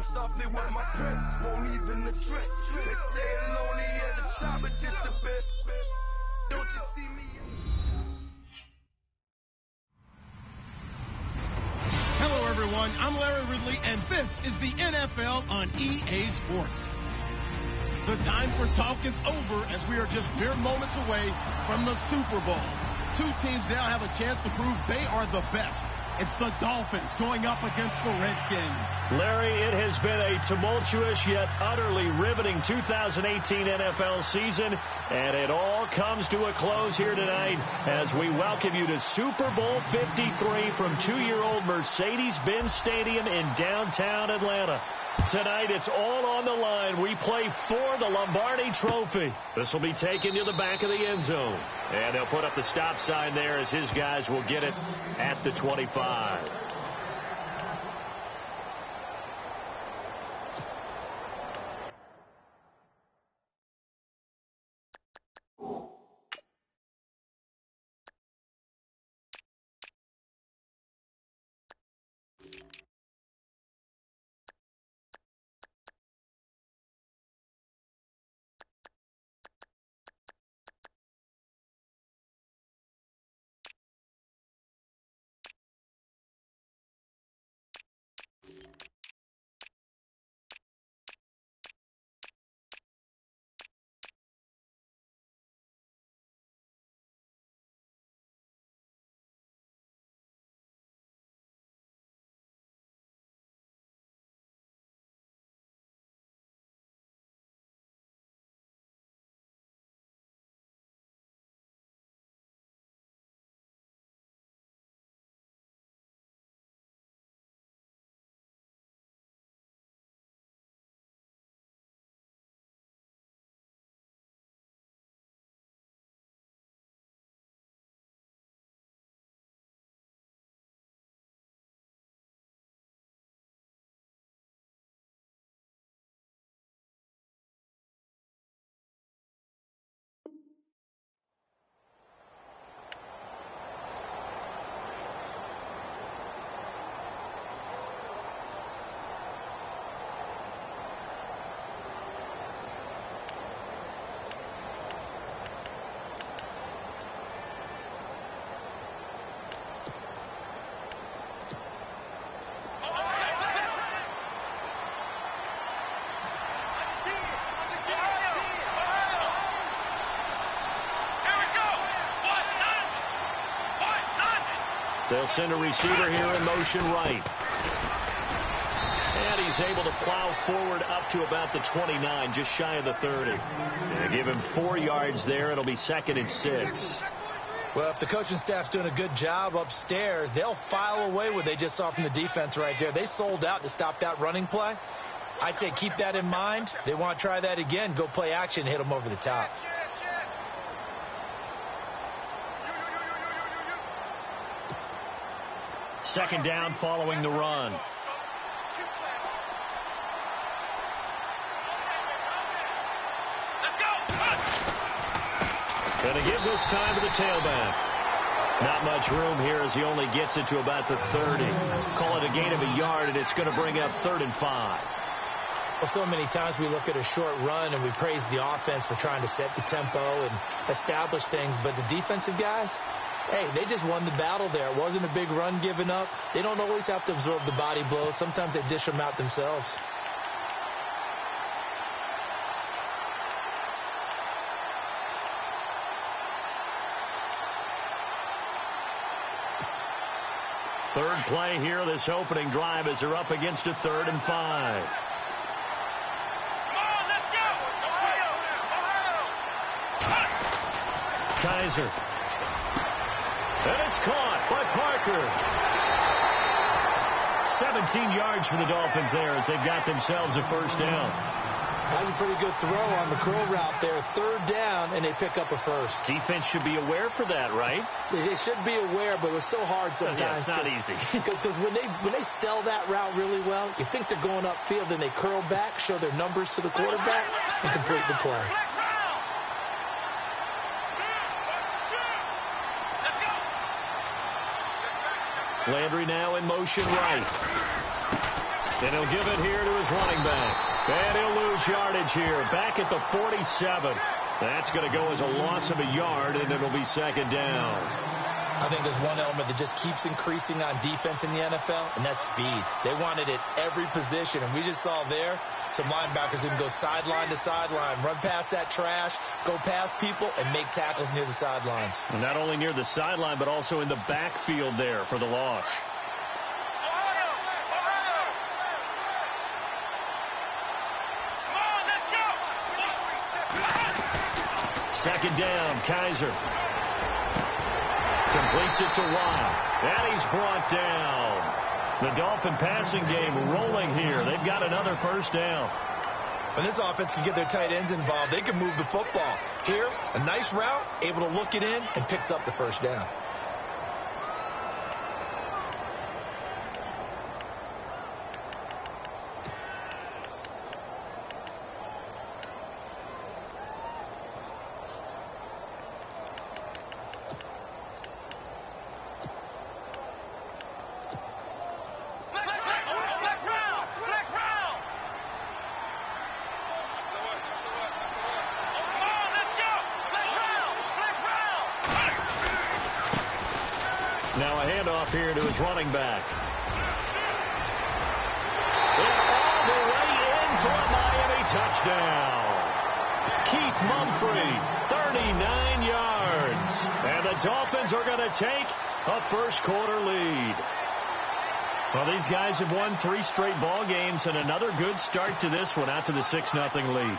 come softly with my press, won't even address. They say lonely as a child, but just the best. Don't you see me? Hello, everyone. I'm Larry Ridley, and this is the NFL on EA Sports. The time for talk is over as we are just mere moments away from the Super Bowl. Two teams now have a chance to prove they are the best. It's the Dolphins going up against the Redskins. Larry, it has been a tumultuous yet utterly riveting 2018 NFL season, and it all comes to a close here tonight as we welcome you to Super Bowl 53 from 2-year-old Mercedes-Benz Stadium in downtown Atlanta. Tonight, it's all on the line. We play for the Lombardi Trophy. This will be taken to the back of the end zone. And they'll put up the stop sign there as his guys will get it at the 25. They'll send a receiver here in motion right. And he's able to plow forward up to about the 29, just shy of the 30. And give him 4 yards there. It'll be 2nd and 6. Well, if the coaching staff's doing a good job upstairs, they'll file away what they just saw from the defense right there. They sold out to stop that running play. I'd say keep that in mind. They want to try that again. Go play action, hit them over the top. Second down following the run. Going to give this time to the tailback. Not much room here as he only gets it to about the 30. Call it a gain of a yard, and it's going to bring up 3rd and 5. Well, so many times we look at a short run and we praise the offense for trying to set the tempo and establish things, but the defensive guys, hey, they just won the battle there. It wasn't a big run given up. They don't always have to absorb the body blows. Sometimes they dish them out themselves. Third play here, this opening drive, as they're up against a 3rd and 5. Kaiser. And it's caught by Parker. 17 yards for the Dolphins there as they've got themselves a first down. That's a pretty good throw on the curl route there. 3rd down, and they pick up a first. Defense should be aware for that, right? They should be aware, but it's so hard sometimes. Yeah, it's not easy. Because when they sell that route really well, you think they're going upfield, then they curl back, show their numbers to the quarterback, and complete the play. Landry now in motion right. And he'll give it here to his running back. And he'll lose yardage here. Back at the 47. That's going to go as a loss of a yard, and it'll be second down. I think there's one element that just keeps increasing on defense in the NFL, and that's speed. They want it at every position, and we just saw there some linebackers who can go sideline to sideline, run past that trash, go past people, and make tackles near the sidelines. And not only near the sideline, but also in the backfield there for the loss. Second down, Kaiser. Completes it to Watt. And he's brought down. The Dolphin passing game rolling here. They've got another first down. When this offense can get their tight ends involved, they can move the football. Here, a nice route, able to look it in, and picks up the first down. Now a handoff here to his running back. And all the way in for a Miami touchdown. Keith Mumphrey, 39 yards. And the Dolphins are going to take a first-quarter lead. Well, these guys have won 3 straight ball games, and another good start to this one out to the 6-0 lead.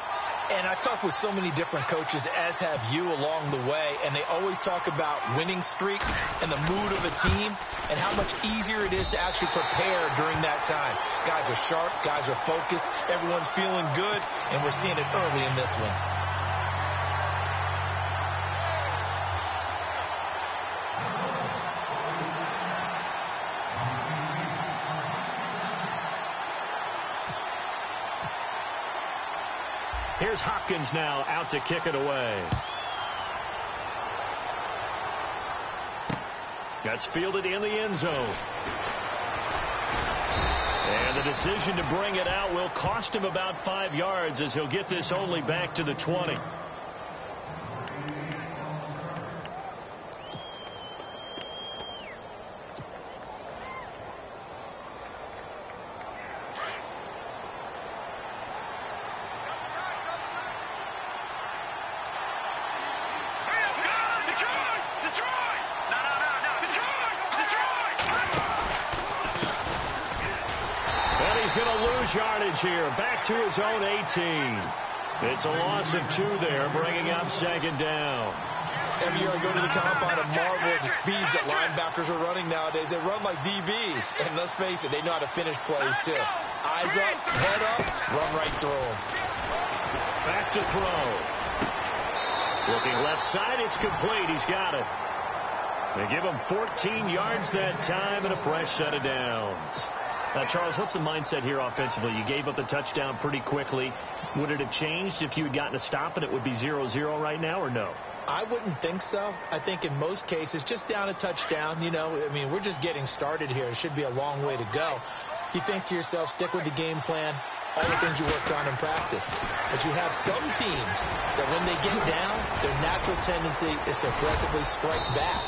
And I've talked with so many different coaches, as have you along the way, and they always talk about winning streaks and the mood of a team and how much easier it is to actually prepare during that time. Guys are sharp, guys are focused, everyone's feeling good, and we're seeing it early in this one. Here's Hopkins now out to kick it away. That's fielded in the end zone. And the decision to bring it out will cost him about 5 yards as he'll get this only back to the 20. Yardage here, back to his own 18. It's a loss of 2 there, bringing up second down. Every year I go to the combine and marvel at the speeds that linebackers are running nowadays. They run like DBs, and let's face it, they know how to finish plays too. Eyes up, head up, run right through them. Back to throw. Looking left side, it's complete. He's got it. They give him 14 yards that time and a fresh set of downs. Charles, what's the mindset here offensively? You gave up the touchdown pretty quickly. Would it have changed if you had gotten a stop and it would be 0-0 right now, or no? I wouldn't think so. I think in most cases, just down a touchdown, we're just getting started here. It should be a long way to go. You think to yourself, stick with the game plan, all the things you worked on in practice. But you have some teams that when they get down, their natural tendency is to aggressively strike back.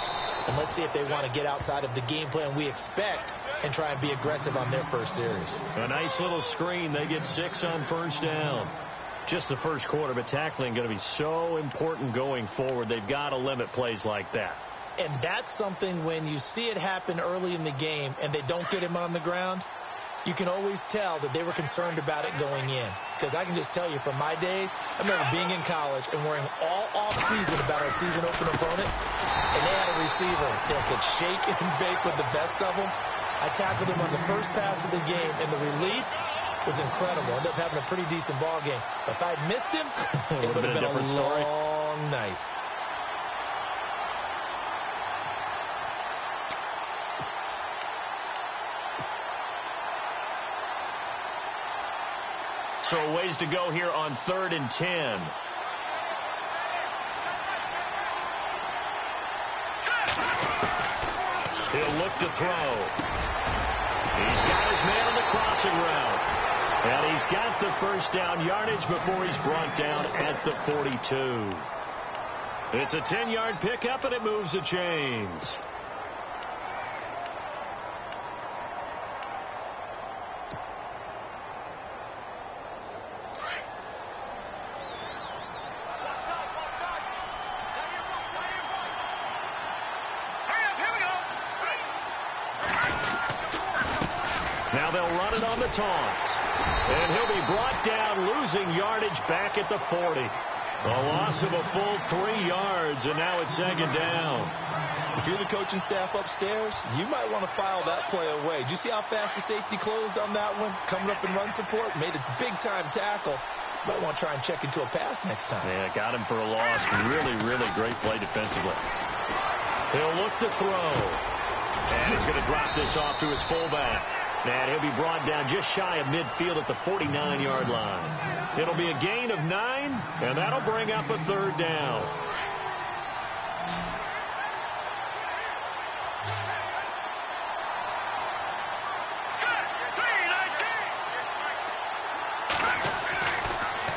And let's see if they want to get outside of the game plan we expect and try and be aggressive on their first series. A nice little screen. They get 6 on first down. Just the first quarter, but tackling going to be so important going forward. They've got to limit plays like that. And that's something when you see it happen early in the game and they don't get him on the ground, you can always tell that they were concerned about it going in. Because I can just tell you from my days, I remember being in college and worrying all off-season about our season open opponent, and they had a receiver that could shake and bake with the best of them. I tackled him on the first pass of the game, and the relief was incredible. Ended up having a pretty decent ball game. But if I'd missed him, it would have been a long night. So ways to go here on 3rd and 10. He'll look to throw. He's got his man on the crossing route. And he's got the first down yardage before he's brought down at the 42. It's a 10-yard pickup, and it moves the chains. Now they'll run it on the toss. And he'll be brought down, losing yardage back at the 40. A loss of a full 3 yards, and now it's second down. If you're the coaching staff upstairs, you might want to file that play away. Did you see how fast the safety closed on that one? Coming up in run support, made a big-time tackle. Might want to try and check into a pass next time. Yeah, got him for a loss. Really, really great play defensively. He'll look to throw. And he's going to drop this off to his fullback. And he'll be brought down just shy of midfield at the 49-yard line. It'll be a gain of 9, and that'll bring up a third down.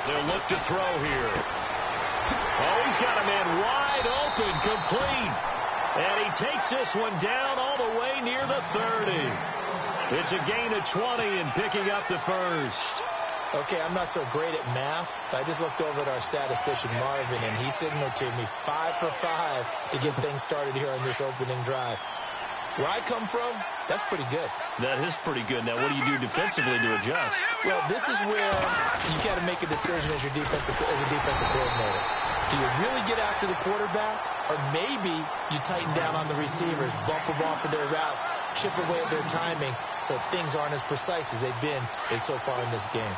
They'll look to throw here. Oh, he's got a man wide open, complete. And he takes this one down all the way near the 30. It's a gain of 20 and picking up the first. Okay, I'm not so great at math, but I just looked over at our statistician, Marvin, and he signaled to me 5 for 5 to get things started here on this opening drive. Where I come from, that's pretty good. That is pretty good. Now, what do you do defensively to adjust? Well, this is where you got to make a decision as a defensive coordinator. Do you really get after the quarterback, or maybe you tighten down on the receivers, bump them off of their routes, chip away at their timing, so things aren't as precise as they've been so far in this game.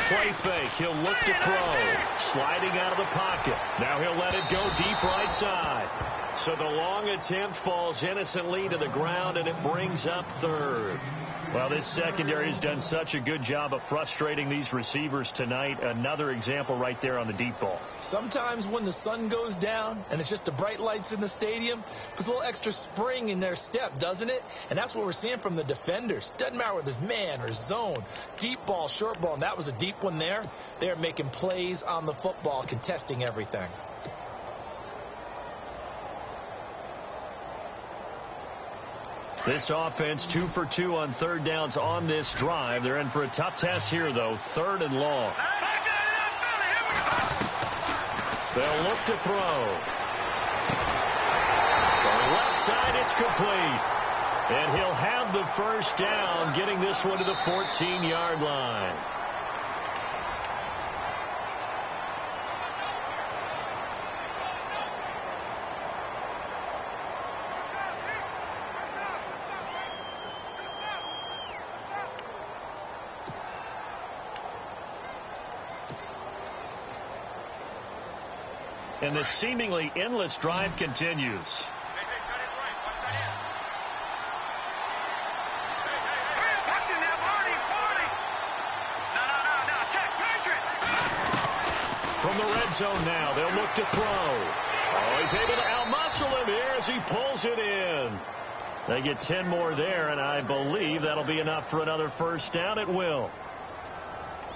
Play fake. He'll look to throw. Sliding out of the pocket. Now he'll let it go deep right side. So the long attempt falls innocently to the ground, and it brings up third. Well, this secondary has done such a good job of frustrating these receivers tonight. Another example right there on the deep ball. Sometimes when the sun goes down and it's just the bright lights in the stadium, puts a little extra spring in their step, doesn't it? And that's what we're seeing from the defenders. Doesn't matter whether it's man or zone, deep ball, short ball, and that was a deep one there. They're making plays on the football, contesting everything. This offense 2 for 2 on third downs on this drive. They're in for a tough test here, though. 3rd and long. They'll look to throw. On the left side, it's complete. And he'll have the first down, getting this one to the 14-yard line. And the seemingly endless drive continues. From the red zone now, they'll look to throw. Oh, he's able to outmuscle him here as he pulls it in. They get 10 more there, and I believe that'll be enough for another first down. It will.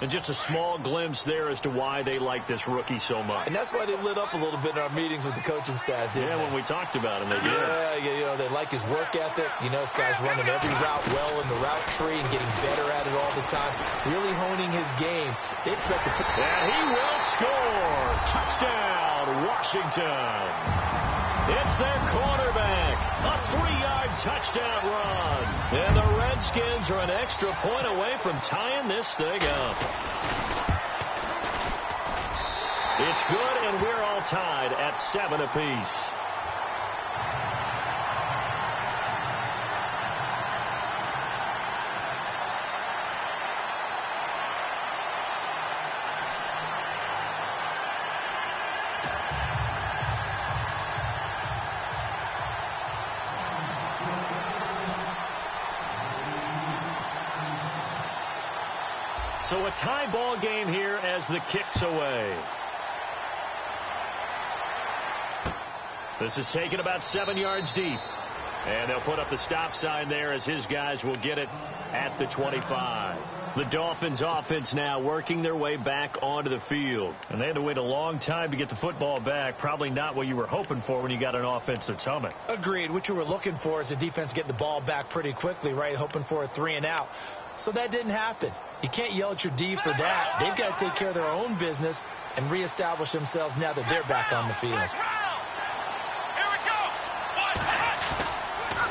And just a small glimpse there as to why they like this rookie so much. And that's why they lit up a little bit in our meetings with the coaching staff, didn't they? When we talked about him, they did. Yeah, you know, they like his work ethic. You know, this guy's running every route well in the route tree and getting better at it all the time, really honing his game. They expect to put... And he will score. Touchdown, Washington. It's their quarterback. A 3-yard touchdown run. And the Redskins are an extra point away from tying this thing up. It's good, and we're all tied at 7 apiece. So a tie ball game here as the kick's away. This is taken about 7 yards deep. And they'll put up the stop sign there as his guys will get it at the 25. The Dolphins offense now working their way back onto the field. And they had to wait a long time to get the football back. Probably not what you were hoping for when you got an offense that's humming. Agreed. What you were looking for is the defense getting the ball back pretty quickly, right? Hoping for a 3 and out. So that didn't happen. You can't yell at your D for that. They've got to take care of their own business and reestablish themselves now that they're back on the field.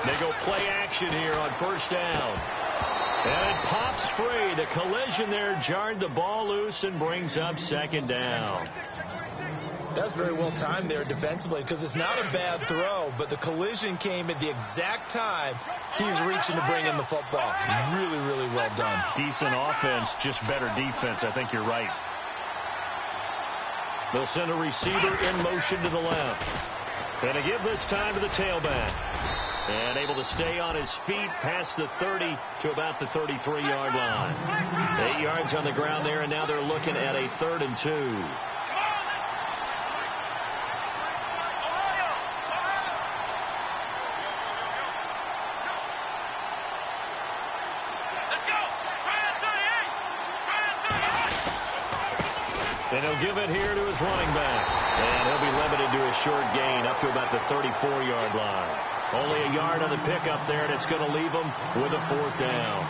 They go play action here on first down. And it pops free. The collision there jarred the ball loose and brings up second down. That's very well timed there defensively because it's not a bad throw, but the collision came at the exact time he was reaching to bring in the football. Really, really well done. Decent offense, just better defense. I think you're right. They'll send a receiver in motion to the left. Gonna give this time to the tailback. And able to stay on his feet past the 30 to about the 33-yard line. 8 yards on the ground there, and now they're looking at a 3rd and 2. And he'll give it here to his running back. And he'll be limited to a short gain up to about the 34-yard line. Only a yard on the pickup there, and it's going to leave them with a 4th down.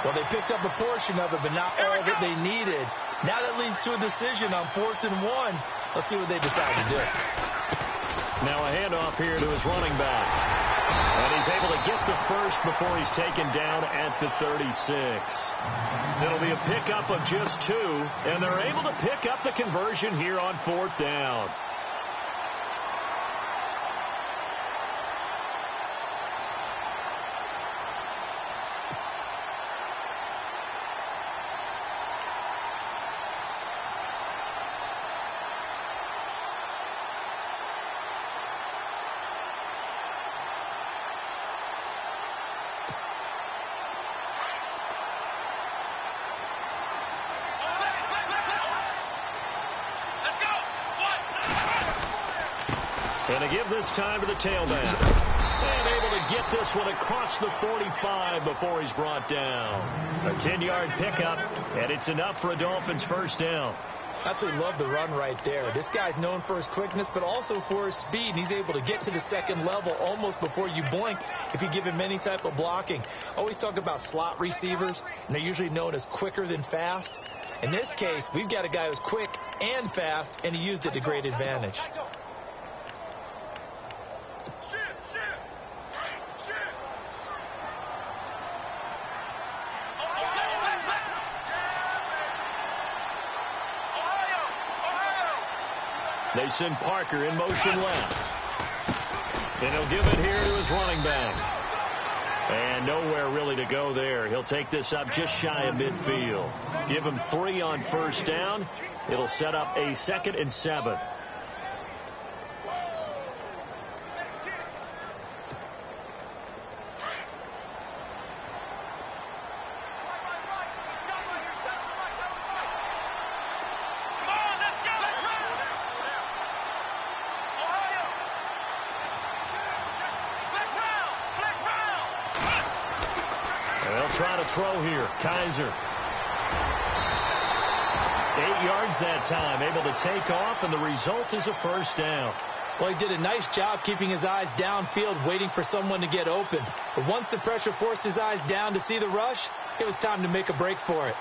Well, they picked up a portion of it, but not all that they needed. Now that leads to a decision on 4th and 1. Let's see what they decide to do. Now a handoff here to his running back. And he's able to get the first before he's taken down at the 36. It'll be a pickup of just 2, and they're able to pick up the conversion here on 4th down. And to give this time to the tailback. And able to get this one across the 45 before he's brought down. A 10-yard pickup, and it's enough for a Dolphins first down. Absolutely love the run right there. This guy's known for his quickness, but also for his speed. And he's able to get to the second level almost before you blink if you give him any type of blocking. Always talk about slot receivers, and they're usually known as quicker than fast. In this case, we've got a guy who's quick and fast, and he used it to great advantage. They send Parker in motion left. And he'll give it here to his running back. And nowhere really to go there. He'll take this up just shy of midfield. Give him 3 on first down. It'll set up a 2nd and 7. Trying to throw here. Kaiser. 8 yards that time. Able to take off, and the result is a first down. Well, he did a nice job keeping his eyes downfield, waiting for someone to get open. But once the pressure forced his eyes down to see the rush, it was time to make a break for it.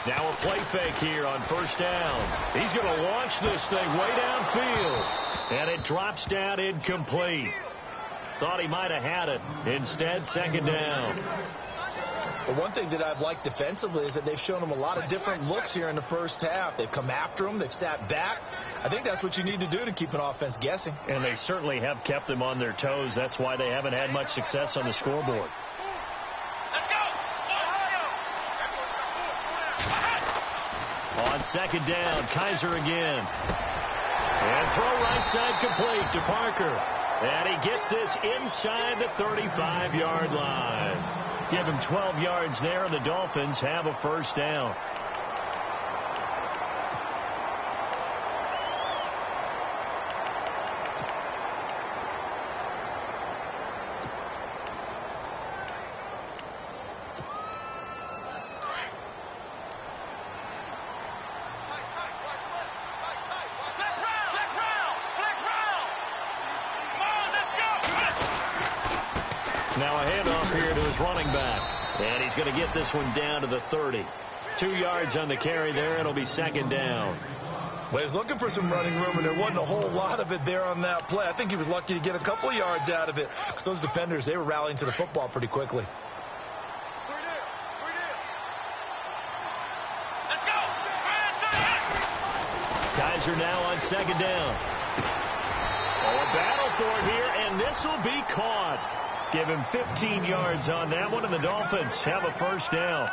Now a play fake here on first down. He's going to launch this thing way downfield. And it drops down incomplete. Thought he might have had it. Instead, second down. But one thing that I've liked defensively is that they've shown them a lot of different looks here in the first half. They've come after them. They've sat back. I think that's what you need to do to keep an offense guessing. And they certainly have kept them on their toes. That's why they haven't had much success on the scoreboard. On second down, Kaiser again. And throw right side complete to Parker. And he gets this inside the 35-yard line. Give him 12 yards there, and the Dolphins have a first down. Now a handoff here to his running back. And he's going to get this one down to the 30. 2 yards on the carry there. It'll be second down. Well, he was looking for some running room, and there wasn't a whole lot of it there on that play. I think he was lucky to get a couple of yards out of it, because those defenders, they were rallying to the football pretty quickly. Kaiser now on second down. Oh, a battle for it here, and this will be caught. Give him 15 yards on that one, and the Dolphins have a first down.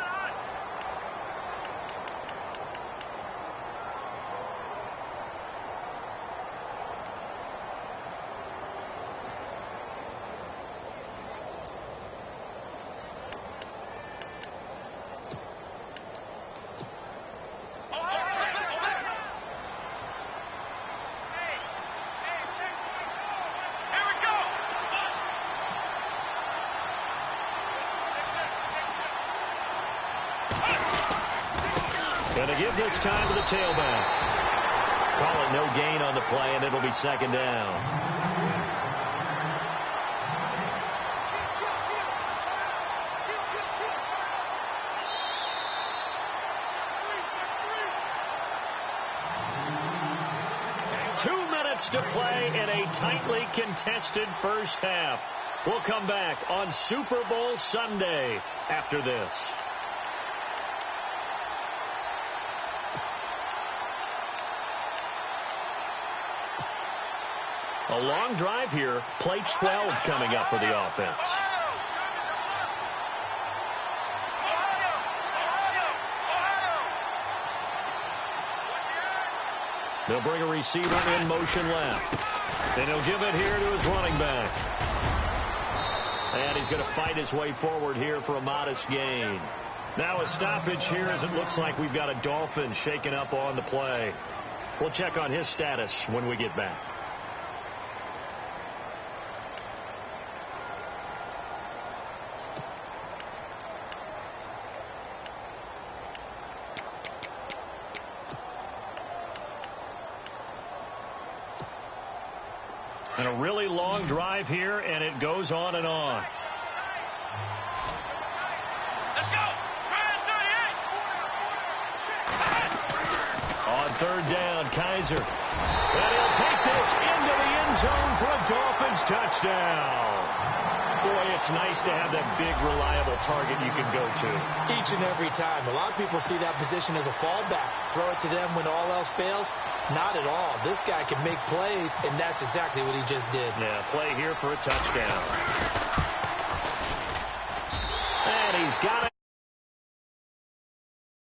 Going to give this time to the tailback. Call it no gain on the play, and it'll be second down. To play in a tightly contested first half. We'll come back on Super Bowl Sunday after this. A long drive here. Play 12 coming up for the offense. They'll bring a receiver in motion left. And he'll give it here to his running back. And he's going to fight his way forward here for a modest gain. Now a stoppage here as it looks like we've got a Dolphin shaken up on the play. We'll check on his status when we get back. And a really long drive here, and it goes on and on. Let's go! On third down, Kaiser. And he'll take this into the end zone for a Dolphins touchdown. Boy, it's nice to have that big, reliable target you can go to. Each and every time. A lot of people see that position as a fallback. Throw it to them when all else fails. Not at all. This guy can make plays, and that's exactly what he just did. Yeah, play here for a touchdown. And he's got it.